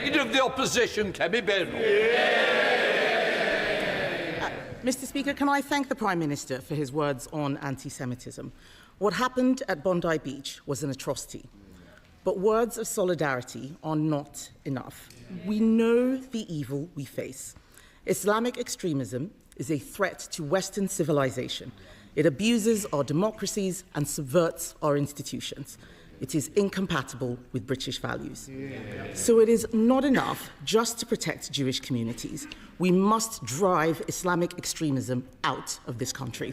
Leader of the Opposition, Kemi Badenoch. Mr. Speaker, can I thank the Prime Minister for his words on anti-Semitism? What happened at Bondi Beach was an atrocity. But words of solidarity are not enough. We know the evil we face. Islamic extremism is a threat to Western civilization. It abuses our democracies and subverts our institutions. It is incompatible with British values. So it is not enough just to protect Jewish communities. We must drive Islamic extremism out of this country.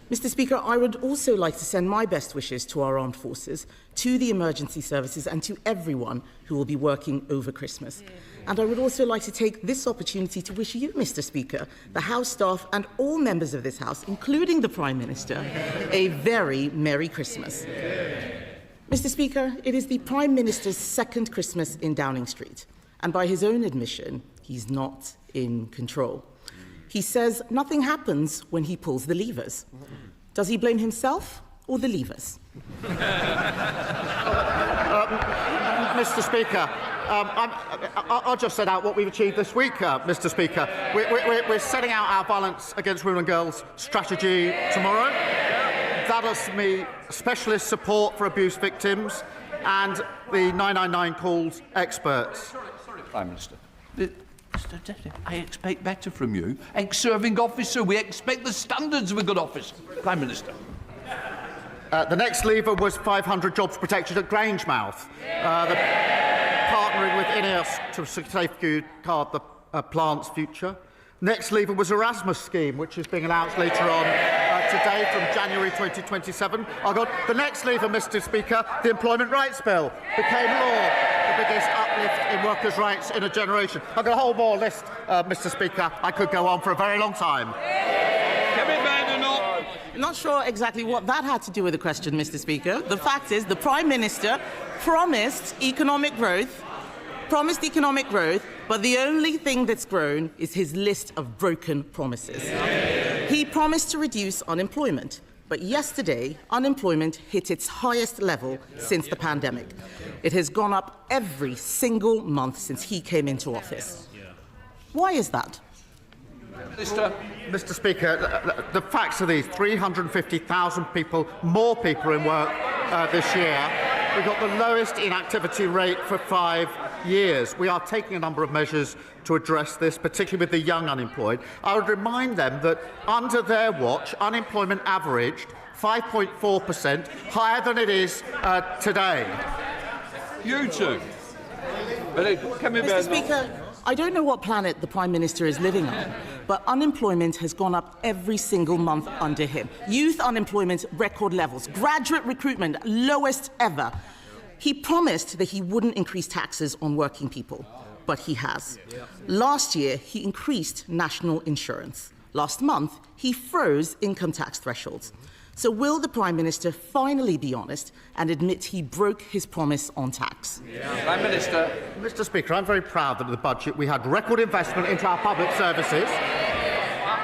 Mr. Speaker, I would also like to send my best wishes to our armed forces, to the emergency services and to everyone who will be working over Christmas. And I would also like to take this opportunity to wish you, Mr. Speaker, the House staff and all members of this House, including the Prime Minister, a very Merry Christmas. Mr. Speaker, it is the Prime Minister's second Christmas in Downing Street, and by his own admission, he's not in control. He says nothing happens when he pulls the levers. Does he blame himself or the levers? Mr. Speaker, I'll just set out what we've achieved this week, Mr. Speaker. We're setting out our violence against women and girls strategy tomorrow. That is me specialist support for abuse victims and the 999 calls experts. Sorry, Prime Minister. I expect better from you. Ex-serving officer, we expect the standards of a good officer. Prime Minister. The next lever was 500 jobs protected at Grangemouth. Partnering with INEOS to safeguard the plant's future. Next lever was Erasmus scheme, which is being announced later on today from January 2027. The next lever, Mr. Speaker, the Employment Rights Bill, became law. The biggest uplift in workers' rights in a generation. I've got a whole more list, Mr. Speaker. I could go on for a very long time. Kemi Badenoch. Not sure exactly what that had to do with the question, Mr. Speaker. The fact is, the Prime Minister promised economic growth, but the only thing that's grown is his list of broken promises. He promised to reduce unemployment, but yesterday, unemployment hit its highest level since the pandemic. It has gone up every single month since he came into office. Why is that? Mr. Speaker, the facts are these: 350,000 more people in work this year. We've got the lowest inactivity rate for 5 years. We are taking a number of measures to address this, particularly with the young unemployed. I would remind them that under their watch, unemployment averaged 5.4%, higher than it is today. You too. Mr. Speaker, I don't know what planet the Prime Minister is living on, but unemployment has gone up every single month under him. Youth unemployment, record levels. Graduate recruitment, lowest ever. He promised that he wouldn't increase taxes on working people, but he has. Last year, he increased national insurance. Last month, he froze income tax thresholds. So will the Prime Minister finally be honest and admit he broke his promise on tax? Prime Minister. Mr. Speaker, I'm very proud that in the budget we had record investment into our public services,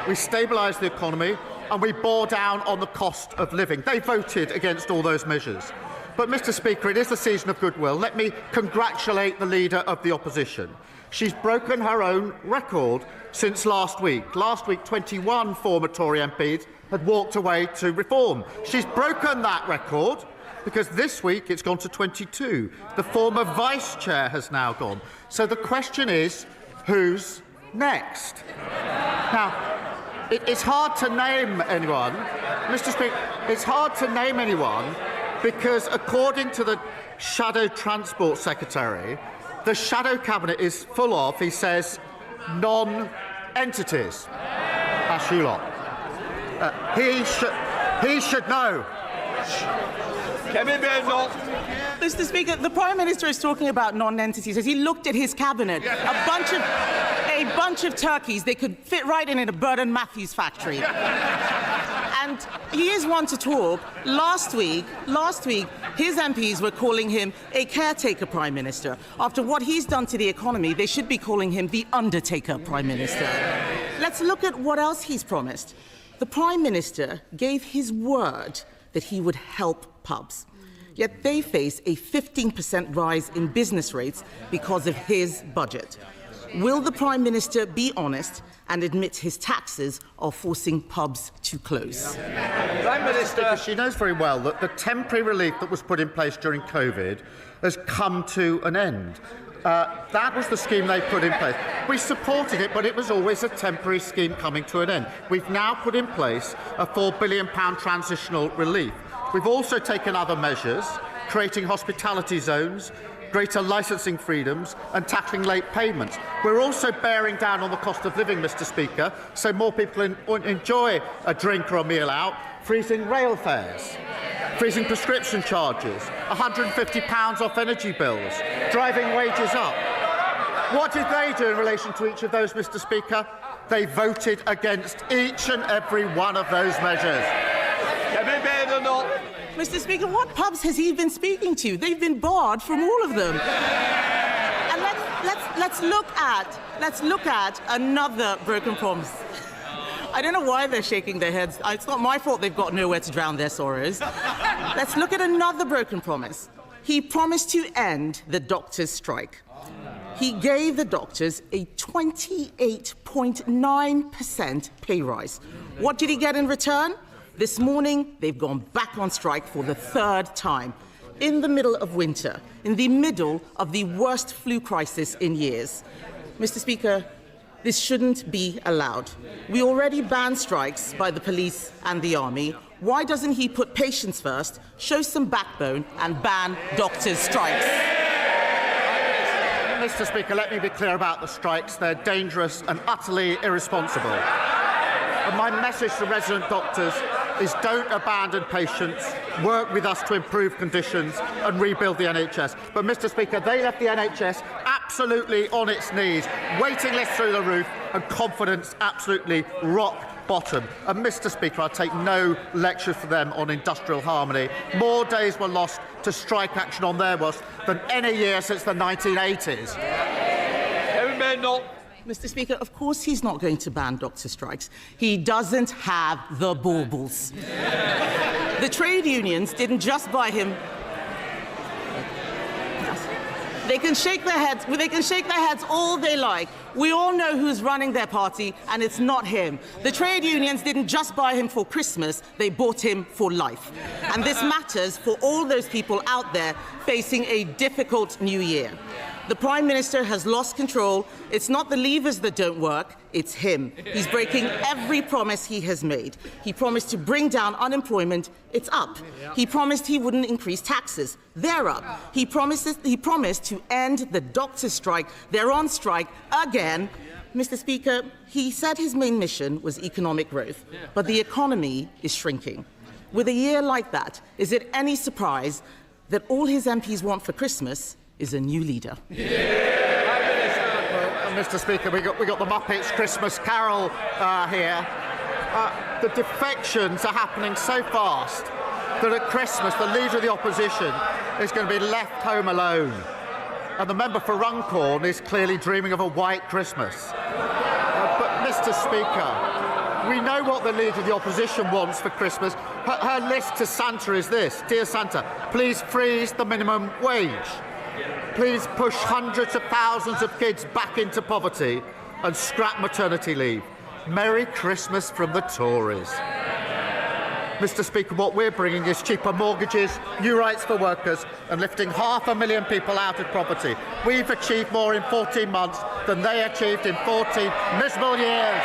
we stabilised the economy, and we bore down on the cost of living. They voted against all those measures. But, Mr. Speaker, it is a season of goodwill. Let me congratulate the Leader of the Opposition. She's broken her own record since last week. Last week, 21 former Tory MPs had walked away to reform. She's broken that record because this week it's gone to 22. The former Vice Chair has now gone. So the question is, who's next? Now, it's hard to name anyone. Mr. Speaker, it's hard to name anyone because, according to the Shadow Transport Secretary, the Shadow Cabinet is full of, he says, non-entities. That's you lot. He should know. Kemi Badenoch. Mr. Speaker, the Prime Minister is talking about non-entities. As he looked at his cabinet, a bunch of turkeys, they could fit right in a Burton Matthews factory. And he is one to talk. Last week, his MPs were calling him a caretaker Prime Minister. After what he's done to the economy, they should be calling him the Undertaker Prime Minister. Let's look at what else he's promised. The Prime Minister gave his word that he would help pubs. yet they face a 15% rise in business rates because of his budget. Will the Prime Minister be honest and admit his taxes are forcing pubs to close? Prime Minister. She knows very well that the temporary relief that was put in place during COVID has come to an end. That was the scheme they put in place. We supported it, but it was always a temporary scheme coming to an end. We've now put in place a £4 billion transitional relief. We've also taken other measures, creating hospitality zones, greater licensing freedoms and tackling late payments. We're also bearing down on the cost of living, Mr Speaker, so more people enjoy a drink or a meal out, freezing rail fares, freezing prescription charges, £150 off energy bills, driving wages up. What did they do in relation to each of those, Mr Speaker? They voted against each and every one of those measures. Kemi Badenoch. Mr Speaker, what pubs has he been speaking to? They've been barred from all of them. And let's look at another broken promise. I don't know why they're shaking their heads. It's not my fault they've got nowhere to drown their sorrows. Let's look at another broken promise. He promised to end the doctors' strike. He gave the doctors a 28.9% pay rise. What did he get in return? This morning, they've gone back on strike for the third time. In the middle of winter, in the middle of the worst flu crisis in years. Mr Speaker, this shouldn't be allowed. We already banned strikes by the police and the army. Why doesn't he put patients first, show some backbone and ban doctors' strikes? Mr Speaker, let me be clear about the strikes. They're dangerous and utterly irresponsible. And my message to resident doctors is don't abandon patients, work with us to improve conditions and rebuild the NHS. But, Mr Speaker, they left the NHS absolutely on its knees, waiting lists through the roof and confidence absolutely rock bottom. And, Mr Speaker, I take no lecture for them on industrial harmony. More days were lost to strike action on their watch than any year since the 1980s. Kemi Badenoch. Mr Speaker, of course he's not going to ban doctor strikes. He doesn't have the baubles. The trade unions didn't just buy him. They can shake their heads all they like. We all know who's running their party, and it's not him. The trade unions didn't just buy him for Christmas, they bought him for life. And this matters for all those people out there facing a difficult new year. The Prime Minister has lost control. It's not the levers that don't work, it's him. He's breaking every promise he has made. He promised to bring down unemployment, it's up. He promised he wouldn't increase taxes, they're up. He promised to end the doctors' strike, they're on strike again. Mr Speaker, he said his main mission was economic growth, but the economy is shrinking. With a year like that, is it any surprise that all his MPs want for Christmas is a new leader? Well, Mr Speaker, we got the Muppets Christmas Carol here. The defections are happening so fast that at Christmas the Leader of the Opposition is going to be left home alone. And the member for Runcorn is clearly dreaming of a white Christmas. But, Mr Speaker, we know what the Leader of the Opposition wants for Christmas. Her list to Santa is this. Dear Santa, please freeze the minimum wage. Please push hundreds of thousands of kids back into poverty and scrap maternity leave. Merry Christmas from the Tories. Mr Speaker, what we're bringing is cheaper mortgages, new rights for workers and lifting 500,000 people out of poverty. We've achieved more in 14 months than they achieved in 14 miserable years.